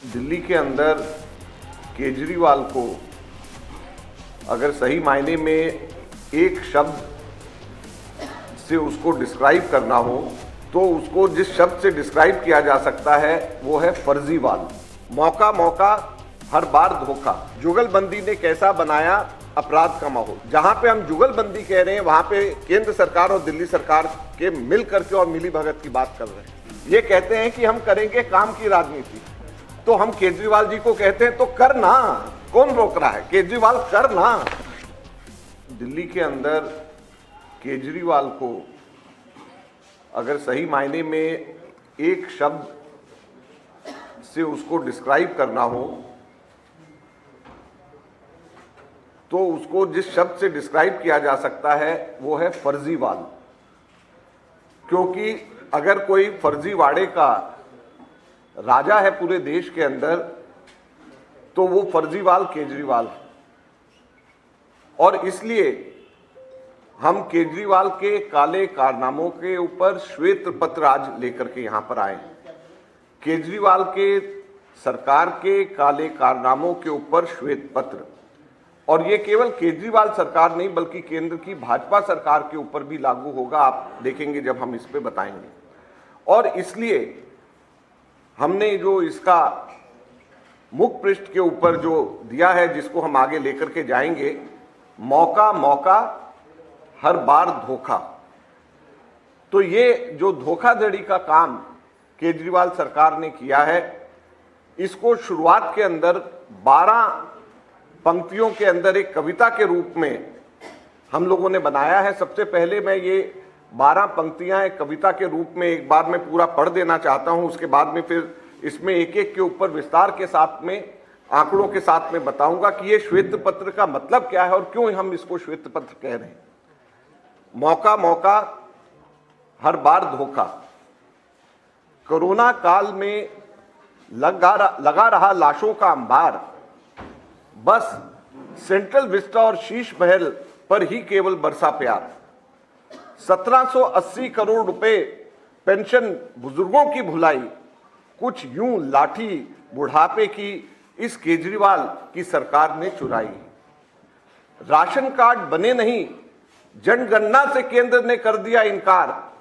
दिल्ली के अंदर केजरीवाल को अगर सही मायने में एक शब्द से उसको डिस्क्राइब करना हो तो उसको जिस शब्द से डिस्क्राइब किया जा सकता है वो है फर्जीवाल। मौका मौका हर बार धोखा। जुगलबंदी ने कैसा बनाया अपराध का माहौल। जहां पे हम जुगलबंदी कह रहे हैं वहां पे केंद्र सरकार और दिल्ली सरकार के मिल करके और मिली भगत की बात कर रहे हैं। ये कहते हैं कि हम करेंगे काम की राजनीति, तो हम केजरीवाल जी को कहते हैं तो करना, कौन रोक रहा है? केजरीवाल करना। दिल्ली के अंदर केजरीवाल को अगर सही मायने में एक शब्द से उसको डिस्क्राइब करना हो तो उसको जिस शब्द से डिस्क्राइब किया जा सकता है वो है फर्जीवाल। क्योंकि अगर कोई फर्जीवाड़े का राजा है पूरे देश के अंदर तो वो फर्जीवाल केजरीवाल है। और इसलिए हम केजरीवाल के काले कारनामों के ऊपर श्वेत पत्र आज लेकर के यहां पर आए। केजरीवाल के सरकार के काले कारनामों के ऊपर श्वेत पत्र, और ये केवल केजरीवाल सरकार नहीं बल्कि केंद्र की भाजपा सरकार के ऊपर भी लागू होगा। आप देखेंगे जब हम इस पे बताएंगे। और इसलिए हमने जो इसका मुख पृष्ठ के ऊपर जो दिया है, जिसको हम आगे लेकर के जाएंगे, मौका मौका हर बार धोखा। तो ये जो धोखाधड़ी का काम केजरीवाल सरकार ने किया है, इसको शुरुआत के अंदर 12 पंक्तियों के अंदर एक कविता के रूप में हम लोगों ने बनाया है। सबसे पहले मैं ये 12 पंक्तियां एक कविता के रूप में एक बार मैं पूरा पढ़ देना चाहता हूं। उसके बाद में फिर इसमें एक एक के ऊपर विस्तार के साथ में आंकड़ों के साथ में बताऊंगा कि ये श्वेत पत्र का मतलब क्या है और क्यों हम इसको श्वेत पत्र कह रहे हैं। मौका मौका हर बार धोखा। कोरोना काल में लगा रहा लाशों का अंबार, बस सेंट्रल विस्टा और शीश महल पर ही केवल बरसा प्यार। 1780 करोड़ रुपए पेंशन बुजुर्गों की भुलाई, कुछ यूं लाठी बुढ़ापे की इस केजरीवाल की सरकार ने चुराई। राशन कार्ड बने नहीं, जनगणना से केंद्र ने कर दिया इनकार।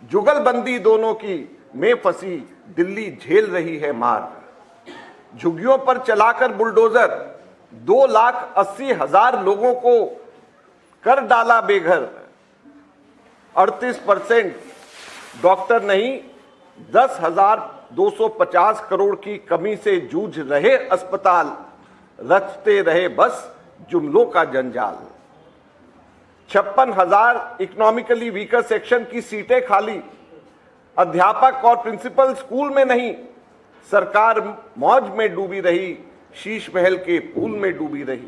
जुगलबंदी दोनों की में फंसी दिल्ली झेल रही है मार। झुग्गियों पर चलाकर बुलडोजर 2,80,000 लोगों को कर डाला बेघर। 38% डॉक्टर नहीं, 10,250 करोड़ की कमी से जूझ रहे अस्पताल। रचते रहे बस जुमलों का जंजाल। 56,000 इकोनॉमिकली वीकर सेक्शन की सीटें खाली। अध्यापक और प्रिंसिपल स्कूल में नहीं, सरकार मौज में डूबी रही, शीश महल के पूल में डूबी रही।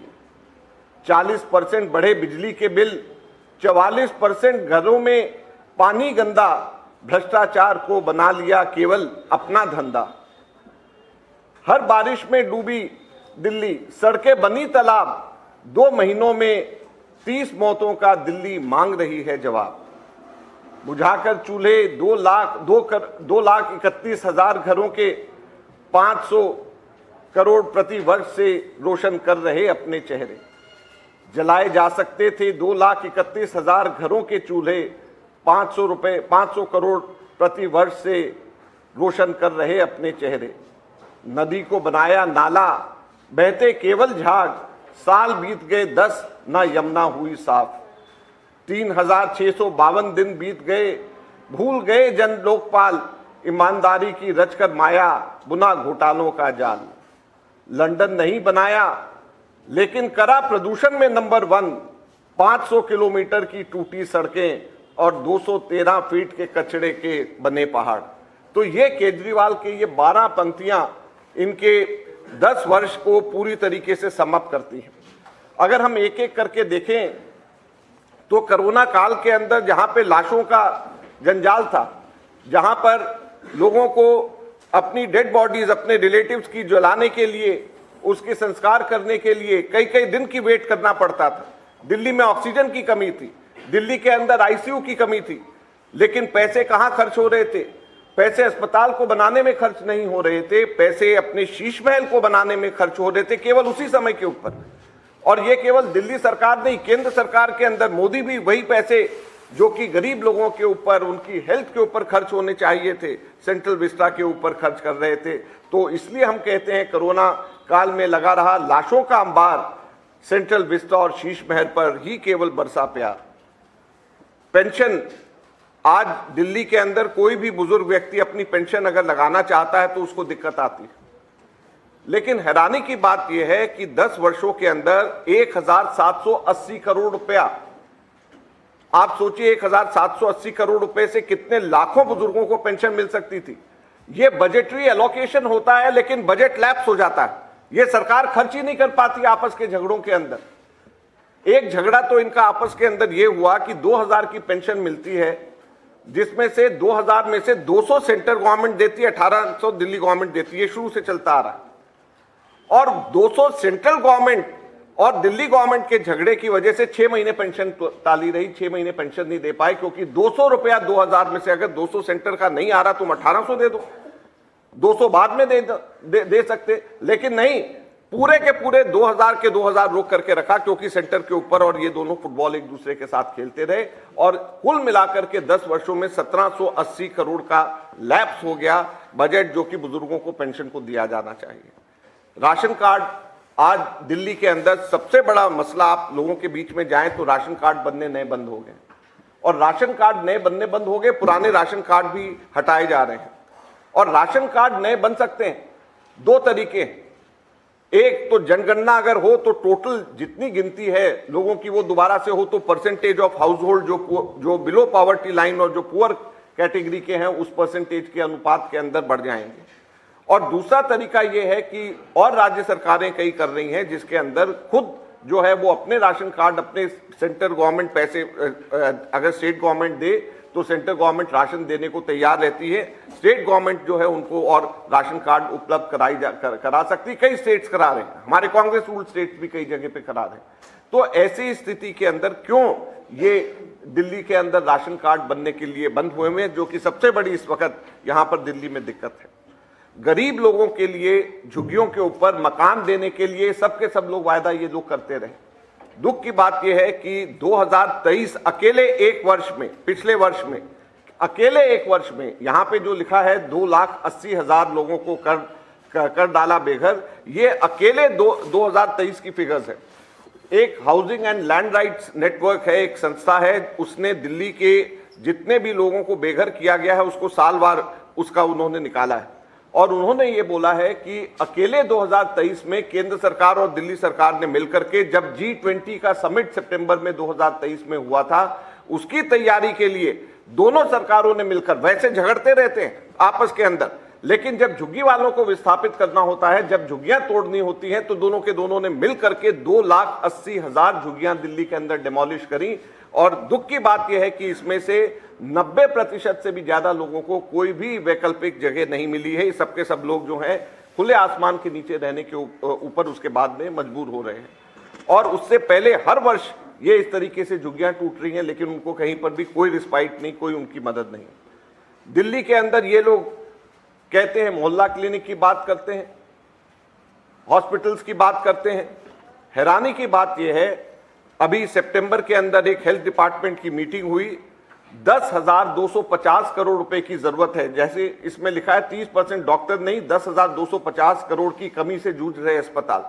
40% बढ़े बिजली के बिल, 44% घरों में पानी गंदा। भ्रष्टाचार को बना लिया केवल अपना धंधा। हर बारिश में डूबी दिल्ली, सड़कें बनी तालाब। 2 महीनों में 30 मौतों का दिल्ली मांग रही है जवाब। बुझाकर चूल्हे 2,31,000 घरों के 500 करोड़ प्रति वर्ष से रोशन कर रहे अपने चेहरे। जलाए जा सकते थे 2,31,000 घरों के चूल्हे, 500 करोड़ प्रति वर्ष से रोशन कर रहे अपने चेहरे। नदी को बनाया नाला, बहते केवल झाग। साल बीत गए 10, ना यमुना हुई साफ। 3,652 दिन बीत गए, भूल गए जन लोकपाल। ईमानदारी की रचकर माया, बुना घोटालों का जाल। लंदन नहीं बनाया लेकिन करा प्रदूषण में नंबर 1। 500 किलोमीटर की टूटी सड़कें और 213 फीट के कचड़े के बने पहाड़। तो ये केजरीवाल के ये 12 पंक्तियां इनके 10 वर्ष को पूरी तरीके से समाप्त करती हैं। अगर हम एक एक करके देखें तो कोरोना काल के अंदर जहां पे लाशों का जंजाल था, जहां पर लोगों को अपनी डेड बॉडीज अपने रिलेटिव्स की जलाने के लिए, उसके संस्कार करने के लिए कई कई दिन की वेट करना पड़ता था। दिल्ली में ऑक्सीजन की कमी थी, दिल्ली के अंदर आईसीयू की कमी थी, लेकिन पैसे कहां खर्च हो रहे थे? पैसे अस्पताल को बनाने में खर्च नहीं हो रहे थे, पैसे अपने शीश महल को बनाने में खर्च हो रहे थे केवल उसी समय के ऊपर। और ये केवल दिल्ली सरकार नहीं, केंद्र सरकार के अंदर मोदी भी वही पैसे जो कि गरीब लोगों के ऊपर, उनकी हेल्थ के ऊपर खर्च होने चाहिए थे, सेंट्रल विस्टा के ऊपर खर्च कर रहे थे। तो इसलिए हम कहते हैं कोरोना काल में लगा रहा लाशों का अंबार सेंट्रल विस्टा और शीश महल पर ही केवल बरसा प्यार। पेंशन, आज दिल्ली के अंदर कोई भी बुजुर्ग व्यक्ति अपनी पेंशन अगर लगाना चाहता है तो उसको दिक्कत आती है। लेकिन हैरानी की बात यह है कि 10 वर्षों के अंदर 1780 करोड़ रुपया, आप सोचिए 1780 करोड़ रुपए से कितने लाखों बुजुर्गों को पेंशन मिल सकती थी। यह बजटरी एलोकेशन होता है लेकिन बजट लैप्स हो जाता है। यह सरकार खर्च ही नहीं कर पाती आपस के झगड़ों के अंदर। एक झगड़ा तो इनका आपस के अंदर यह हुआ कि 2000 की पेंशन मिलती है, जिसमें से 2000 में से 200 सेंट्रल गवर्नमेंट देती है, 1800 दिल्ली गवर्नमेंट देती है। ये शुरू से चलता आ रहा है। और 200 सेंट्रल गवर्नमेंट और दिल्ली गवर्नमेंट के झगड़े की वजह से 6 महीने पेंशन टाली रही, 6 महीने पेंशन नहीं दे पाए, क्योंकि 200 रुपया 2000 में से अगर 200 सेंटर का नहीं आ रहा तुम 1800 दे दो, 200 बाद में दे सकते, लेकिन नहीं, पूरे के पूरे 2000 के 2000 रोक करके रखा, क्योंकि सेंटर के ऊपर और ये दोनों फुटबॉल एक दूसरे के साथ खेलते रहे। और कुल मिलाकर के 10 वर्षों में 1780 करोड़ का लैप्स हो गया बजट, जो कि बुजुर्गों को पेंशन को दिया जाना चाहिए। राशन कार्ड, आज दिल्ली के अंदर सबसे बड़ा मसला, आप लोगों के बीच में जाएं तो राशन कार्ड बनने नए बंद हो गए, और राशन कार्ड नए बनने बंद हो गए, पुराने राशन कार्ड भी हटाए जा रहे हैं। और राशन कार्ड नए बन सकते हैं 2 तरीके। एक तो जनगणना अगर हो तो टोटल जितनी गिनती है लोगों की वो दोबारा से हो, तो परसेंटेज ऑफ हाउस होल्ड जो बिलो पॉवर्टी लाइन और जो पुअर कैटेगरी के हैं उस परसेंटेज के अनुपात के अंदर बढ़ जाएंगे। और दूसरा तरीका यह है कि और राज्य सरकारें कई कर रही हैं, जिसके अंदर खुद जो है वो अपने राशन कार्ड, अपने सेंट्रल गवर्नमेंट पैसे, अगर स्टेट गवर्नमेंट दे तो सेंट्रल गवर्नमेंट राशन देने को तैयार रहती है, स्टेट गवर्नमेंट जो है उनको और राशन कार्ड उपलब्ध करा सकती है। कई स्टेट्स करा रहे हैं, हमारे कांग्रेस रूल स्टेट्स भी कई जगह पे करा रहे हैं। तो ऐसी स्थिति के अंदर क्यों ये दिल्ली के अंदर राशन कार्ड बनने के लिए बंद हुए हैं, जो कि सबसे बड़ी इस वक्त यहां पर दिल्ली में दिक्कत है। गरीब लोगों के लिए, झुग्गियों के ऊपर मकान देने के लिए सबके सब लोग वायदा ये लोग करते रहे। दुख की बात यह है कि 2023 अकेले एक वर्ष में, पिछले वर्ष में अकेले एक वर्ष में यहां पे जो लिखा है 2,80,000 लोगों को कर डाला बेघर, ये अकेले 2023 की फिगर्स है। एक housing and land rights network है, एक संस्था है, उसने दिल्ली के जितने भी लोगों को बेघर किया गया है उसको सालवार उसका उन्होंने निकाला है। और उन्होंने ये बोला है कि अकेले 2023 में केंद्र सरकार और दिल्ली सरकार ने मिलकर के, जब G20 का समिट सितंबर में 2023 में हुआ था, उसकी तैयारी के लिए दोनों सरकारों ने मिलकर, वैसे झगड़ते रहते हैं आपस के अंदर, लेकिन जब झुग्गी वालों को विस्थापित करना होता है, जब झुग्गियां तोड़नी होती हैं, तो दोनों के दोनों ने मिलकर के 2,80,000 झुग्गियां दिल्ली के अंदर डिमोलिश करी। और दुख की बात यह है कि इसमें से 90% से भी ज्यादा लोगों को कोई भी वैकल्पिक जगह नहीं मिली है। सबके सब लोग जो हैं खुले आसमान के नीचे रहने के ऊपर उसके बाद में मजबूर हो रहे हैं। और उससे पहले हर वर्ष ये इस तरीके से झुग्गियां टूट रही हैं, लेकिन उनको कहीं पर भी कोई रिस्पाइट नहीं, कोई उनकी मदद नहीं। दिल्ली के अंदर ये लोग कहते हैं, मोहल्ला क्लिनिक की बात करते हैं, हॉस्पिटल्स की बात करते हैं। हैरानी की बात यह है, अभी सितंबर के अंदर एक हेल्थ डिपार्टमेंट की मीटिंग हुई, 10,250 करोड़ रुपए की जरूरत है। जैसे इसमें लिखा है 30% डॉक्टर नहीं, 10,250 करोड़ की कमी से जूझ रहे अस्पताल।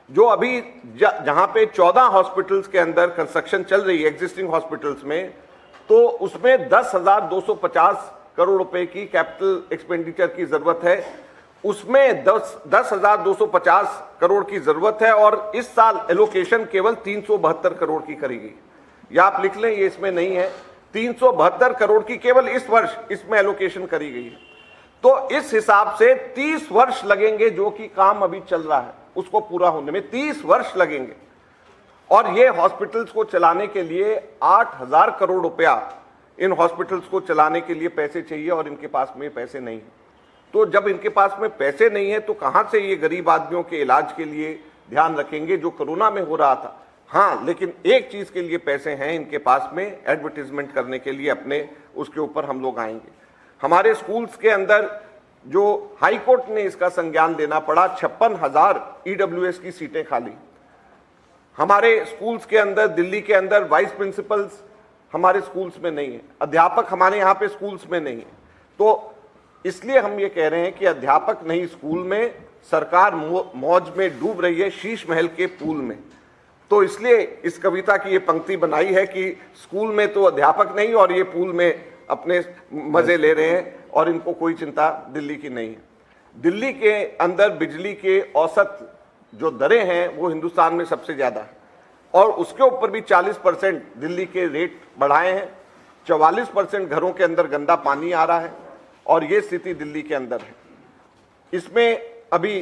जो अभी जहां पे 14 हॉस्पिटल्स के अंदर कंस्ट्रक्शन चल रही है एग्जिस्टिंग हॉस्पिटल्स में, तो उसमें 10,250 करोड़ रुपए की कैपिटल एक्सपेंडिचर की जरूरत है। उसमें 10,250 करोड़ की जरूरत है और इस साल एलोकेशन केवल 372 करोड़ की करी गई। या आप लिख लें, ये इसमें नहीं है, 372 करोड़ की केवल इस वर्ष इसमें एलोकेशन करी गई है। तो इस हिसाब से 30 वर्ष लगेंगे, जो कि काम अभी चल रहा है उसको पूरा होने में 30 वर्ष लगेंगे। और ये हॉस्पिटल्स को चलाने के लिए 8,000 करोड़ रुपया इन हॉस्पिटल्स को चलाने के लिए पैसे चाहिए, और इनके पास में पैसे नहीं है। तो जब इनके पास में पैसे नहीं है तो कहां से ये गरीब आदमियों के इलाज के लिए ध्यान रखेंगे, जो कोरोना में हो रहा था। हाँ, लेकिन एक चीज के लिए पैसे हैं इनके पास में, एडवर्टीजमेंट करने के लिए अपने, उसके ऊपर हम लोग आएंगे। हमारे स्कूल्स के अंदर जो हाई कोर्ट ने इसका संज्ञान देना पड़ा, 56,000 ईडब्ल्यूएस की सीटें खाली। हमारे स्कूल्स के अंदर, दिल्ली के अंदर वाइस प्रिंसिपल्स हमारे स्कूल्स में नहीं है, अध्यापक हमारे यहाँ पे स्कूल्स में नहीं है। तो इसलिए हम ये कह रहे हैं कि अध्यापक नहीं स्कूल में, सरकार मौज में डूब रही है शीश महल के पूल में। तो इसलिए इस कविता की ये पंक्ति बनाई है कि स्कूल में तो अध्यापक नहीं और ये पूल में अपने मजे ले रहे हैं और इनको कोई चिंता दिल्ली की नहीं है। दिल्ली के अंदर बिजली के औसत जो दरें हैं वो हिंदुस्तान में सबसे ज़्यादा है और उसके ऊपर भी 40% दिल्ली के रेट बढ़ाए हैं। 44% घरों के अंदर गंदा पानी आ रहा है और ये स्थिति दिल्ली के अंदर है। इसमें अभी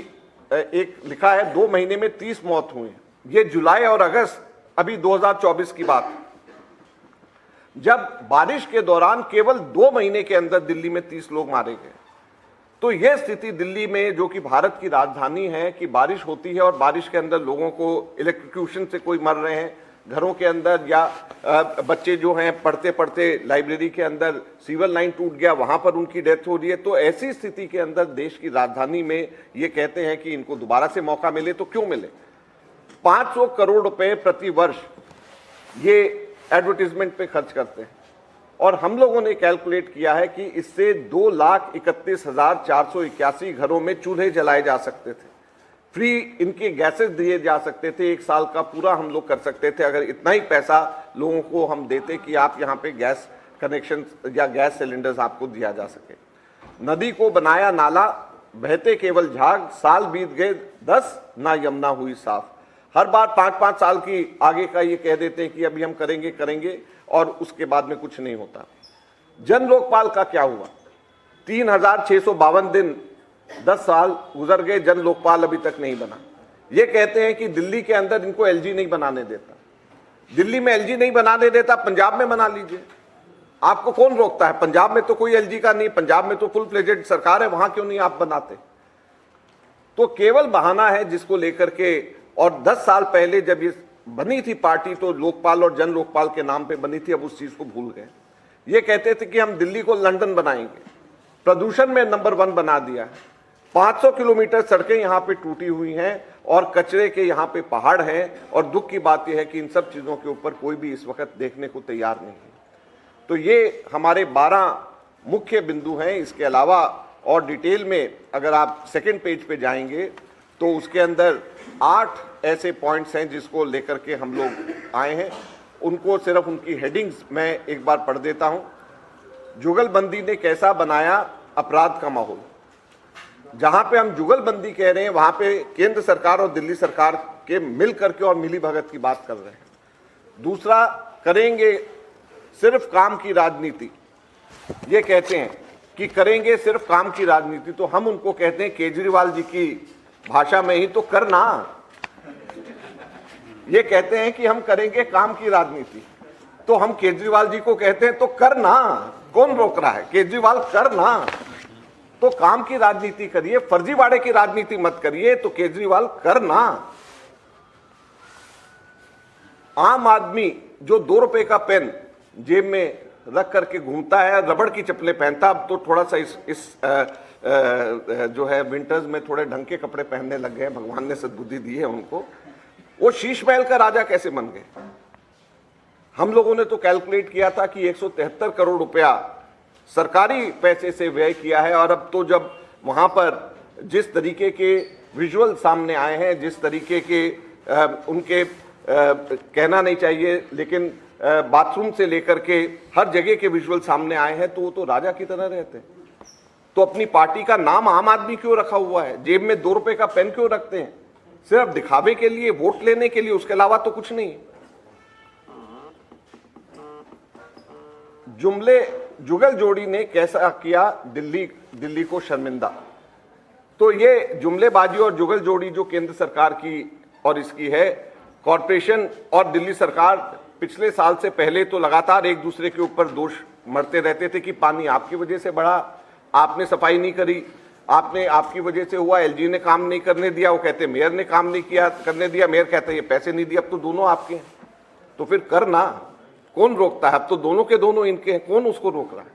एक लिखा है 2 महीने में 30 मौत हुई। ये जुलाई और अगस्त अभी 2024 की बात है, जब बारिश के दौरान केवल 2 महीने के अंदर दिल्ली में 30 लोग मारे गए। तो यह स्थिति दिल्ली में, जो कि भारत की राजधानी है, कि बारिश होती है और बारिश के अंदर लोगों को इलेक्ट्रोक्यूशन से कोई मर रहे हैं घरों के अंदर, या बच्चे जो हैं पढ़ते पढ़ते लाइब्रेरी के अंदर सीवर लाइन टूट गया, वहां पर उनकी डेथ हो रही है। तो ऐसी स्थिति के अंदर देश की राजधानी में ये कहते हैं कि इनको दोबारा से मौका मिले, तो क्यों मिले? 500 करोड़ रुपए प्रति वर्ष ये एडवर्टीजमेंट पे खर्च करते हैं और हम लोगों ने कैलकुलेट किया है कि इससे 2,31,481 घरों में चूल्हे जलाए जा सकते थे, फ्री इनके गैसेस दिए जा सकते थे, 1 साल का पूरा हम लोग कर सकते थे अगर इतना ही पैसा लोगों को हम देते कि आप यहाँ पे गैस कनेक्शन या गैस सिलेंडर्स आपको दिया जा सके। नदी को बनाया नाला, बहते केवल झाग, साल बीत गए 10, ना यमुना हुई साफ। हर बार 5-5 साल की आगे का ये कह देते हैं कि अभी हम करेंगे करेंगे और उसके बाद में कुछ नहीं होता। जन लोकपाल का क्या हुआ? 3,652 दिन, 10 साल गुजर गए, जन लोकपाल अभी तक नहीं बना। ये कहते हैं कि दिल्ली के अंदर इनको एलजी नहीं बनाने देता। दिल्ली में एलजी नहीं बनाने देता, पंजाब में बना लीजिए, आपको कौन रोकता है? पंजाब में तो कोई एलजी का नहीं, पंजाब में तो फुल फ्लेजेड सरकार है, वहां क्यों नहीं आप बनाते? तो केवल बहाना है जिसको लेकर के। और 10 साल पहले जब ये बनी थी पार्टी तो लोकपाल और जन लोकपाल के नाम पे बनी थी, अब उस चीज को भूल गए। ये कहते थे कि हम दिल्ली को लंदन बनाएंगे, प्रदूषण में नंबर 1 बना दिया है। 500 किलोमीटर सड़कें यहाँ पे टूटी हुई हैं और कचरे के यहाँ पे पहाड़ हैं और दुख की बात यह है कि इन सब चीजों के ऊपर कोई भी इस वक्त देखने को तैयार नहीं है। तो ये हमारे 12 मुख्य बिंदु हैं। इसके अलावा और डिटेल में अगर आप सेकेंड पेज पे जाएंगे तो उसके अंदर 8 ऐसे पॉइंट्स हैं जिसको लेकर के हम लोग आए हैं। उनको सिर्फ उनकी हेडिंग्स मैं एक बार पढ़ देता हूं। जुगलबंदी ने कैसा बनाया अपराध का माहौल। जहां पे हम जुगलबंदी कह रहे हैं वहां पे केंद्र सरकार और दिल्ली सरकार के मिल करके और मिली भगत की बात कर रहे हैं। दूसरा, करेंगे सिर्फ काम की राजनीति। ये कहते हैं कि करेंगे सिर्फ काम की राजनीति, तो हम उनको कहते हैं केजरीवाल जी की भाषा में ही तो करना। ये कहते हैं कि हम करेंगे काम की राजनीति, तो हम केजरीवाल जी को कहते हैं तो करना, कौन रोक रहा है? केजरीवाल करना, तो काम की राजनीति करिए, फर्जीवाड़े की राजनीति मत करिए। तो केजरीवाल करना। आम आदमी जो 2 रुपए का पेन जेब में रख करके घूमता है, रबड़ की चप्पलें पहनता, अब तो थोड़ा सा इस जो है विंटर्स में थोड़े ढंग के कपड़े पहनने लग गए, भगवान ने सद्बुद्धि दी है उनको। वो शीश महल का राजा कैसे बन गए? हम लोगों ने तो कैलकुलेट किया था कि 173 करोड़ रुपया सरकारी पैसे से व्यय किया है और अब तो जब वहां पर जिस तरीके के विजुअल सामने आए हैं, जिस तरीके के उनके कहना नहीं चाहिए लेकिन बाथरूम से लेकर के हर जगह के विजुअल सामने आए हैं, तो वो तो राजा की तरह रहते हैं। तो अपनी पार्टी का नाम आम आदमी क्यों रखा हुआ है? जेब में 2 रुपए का पेन क्यों रखते हैं? सिर्फ दिखावे के लिए, वोट लेने के लिए, उसके अलावा तो कुछ नहीं। जुगल जोड़ी ने कैसा किया दिल्ली को शर्मिंदा। तो ये जुमलेबाजी और जुगल जोड़ी जो केंद्र सरकार की और इसकी है, कॉरपोरेशन और दिल्ली सरकार पिछले साल से पहले तो लगातार एक दूसरे के ऊपर दोष मरते रहते थे कि पानी आपकी वजह से बढ़ा, आपने सफाई नहीं करी, आपकी वजह से हुआ, एलजी ने काम नहीं करने दिया, वो कहते मेयर ने काम नहीं किया करने दिया, मेयर कहता है ये पैसे नहीं दिए। अब तो दोनों आपके हैं, तो फिर करना, कौन रोकता है? अब तो दोनों के दोनों इनके हैं, कौन उसको रोक रहा है?